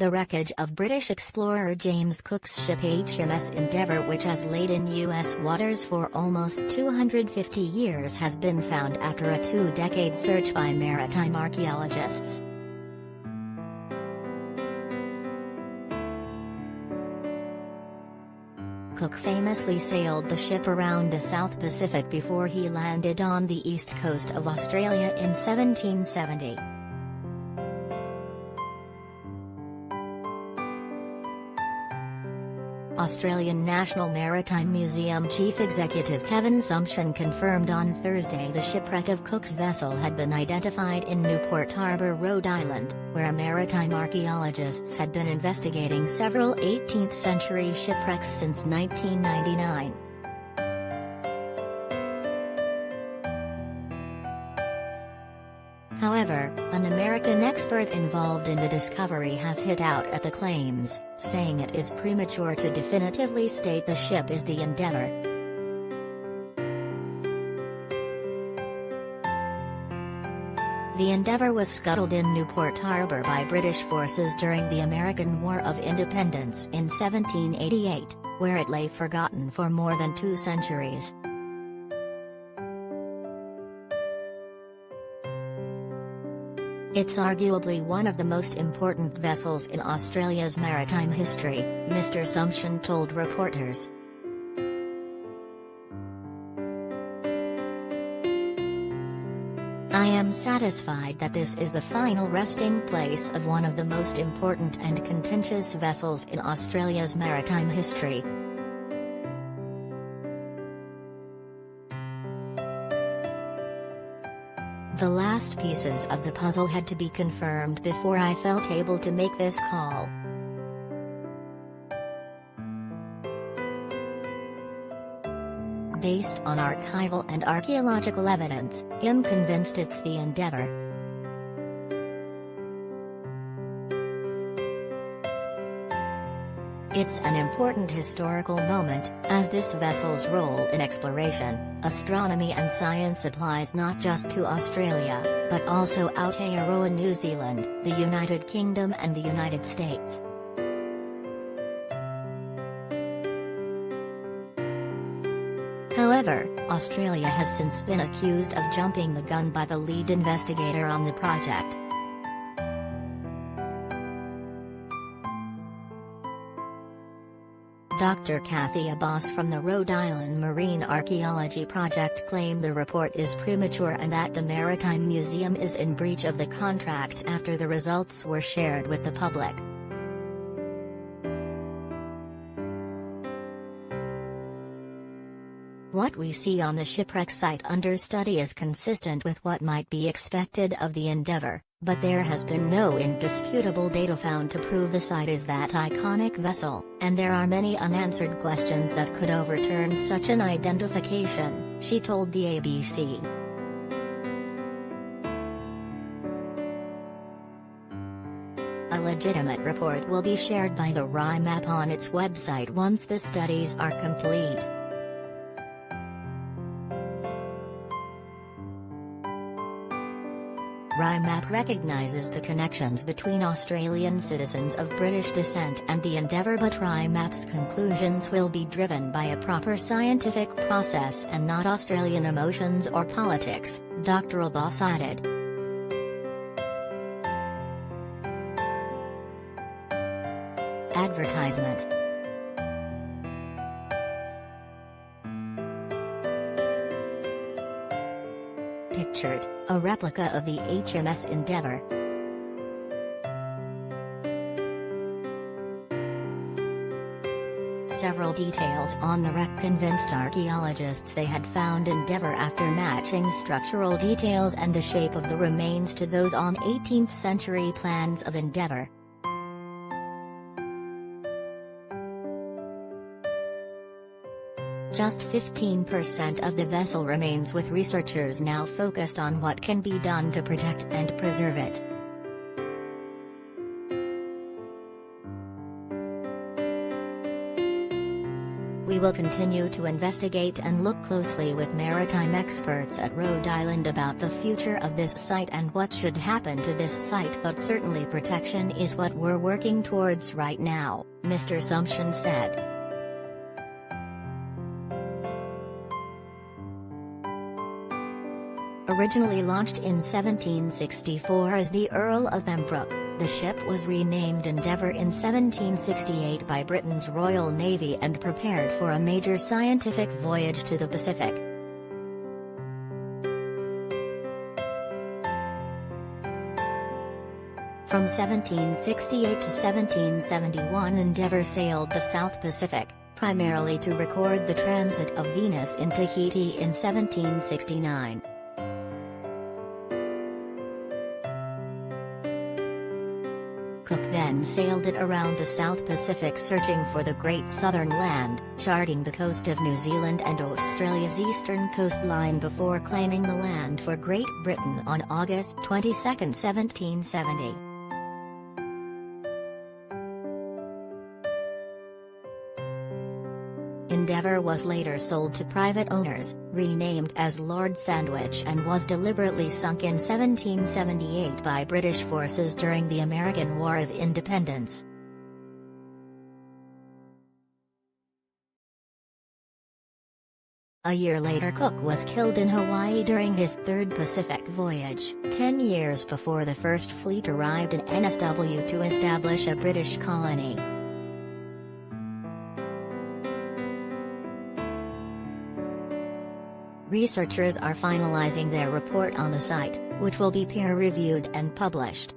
The wreckage of British explorer James Cook's ship HMS Endeavour, which has laid in U.S. waters for almost 250 years, has been found after a 2-decade search by maritime archaeologists. Cook famously sailed the ship around the South Pacific before he landed on the east coast of Australia in 1770. Australian National Maritime Museum Chief Executive Kevin Sumption confirmed on Thursday the shipwreck of Cook's vessel had been identified in Newport Harbor, Rhode Island, where maritime archaeologists had been investigating several 18th-century shipwrecks since 1999. However, an American expert involved in the discovery has hit out at the claims, saying it is premature to definitively state the ship is the Endeavour. The Endeavour was scuttled in Newport Harbor by British forces during the American War of Independence in 1788, where it lay forgotten for more than 2 centuries. It's arguably one of the most important vessels in Australia's maritime history, Mr. Sumption told reporters. I am satisfied that this is the final resting place of one of the most important and contentious vessels in Australia's maritime history. The last pieces of the puzzle had to be confirmed before I felt able to make this call. Based on archival and archaeological evidence, I'm convinced it's the Endeavour. It's an important historical moment, as this vessel's role in exploration, astronomy and science applies not just to Australia, but also Aotearoa, New Zealand, the United Kingdom and the United States. However, Australia has since been accused of jumping the gun by the lead investigator on the project. Dr. Kathy Abbas from the Rhode Island Marine Archaeology Project claimed the report is premature and that the Maritime Museum is in breach of the contract after the results were shared with the public. What we see on the shipwreck site under study is consistent with what might be expected of the Endeavour, but there has been no indisputable data found to prove the site is that iconic vessel, and there are many unanswered questions that could overturn such an identification, she told the ABC. A legitimate report will be shared by the RIMAP on its website once the studies are complete. RIMAP recognizes the connections between Australian citizens of British descent and the Endeavour, but RIMAP's conclusions will be driven by a proper scientific process and not Australian emotions or politics, Dr. Abbas added. Advertisement. Pictured, a replica of the HMS Endeavour. Several details on the wreck convinced archaeologists they had found Endeavour after matching structural details and the shape of the remains to those on 18th-century plans of Endeavour. Just 15% of the vessel remains, with researchers now focused on what can be done to protect and preserve it. We will continue to investigate and look closely with maritime experts at Rhode Island about the future of this site and what should happen to this site, but certainly protection is what we're working towards right now," Mr. Sumption said. Originally launched in 1764 as the Earl of Pembroke, the ship was renamed Endeavour in 1768 by Britain's Royal Navy and prepared for a major scientific voyage to the Pacific. From 1768 to 1771, Endeavour sailed the South Pacific, primarily to record the transit of Venus in Tahiti in 1769. Cook then sailed it around the South Pacific searching for the Great Southern Land, charting the coast of New Zealand and Australia's eastern coastline before claiming the land for Great Britain on August 22, 1770. Endeavour was later sold to private owners, renamed as Lord Sandwich, and was deliberately sunk in 1778 by British forces during the American War of Independence. A year later, Cook was killed in Hawaii during his third Pacific voyage, 10 years before the first fleet arrived in NSW to establish a British colony. Researchers are finalizing their report on the site, which will be peer-reviewed and published.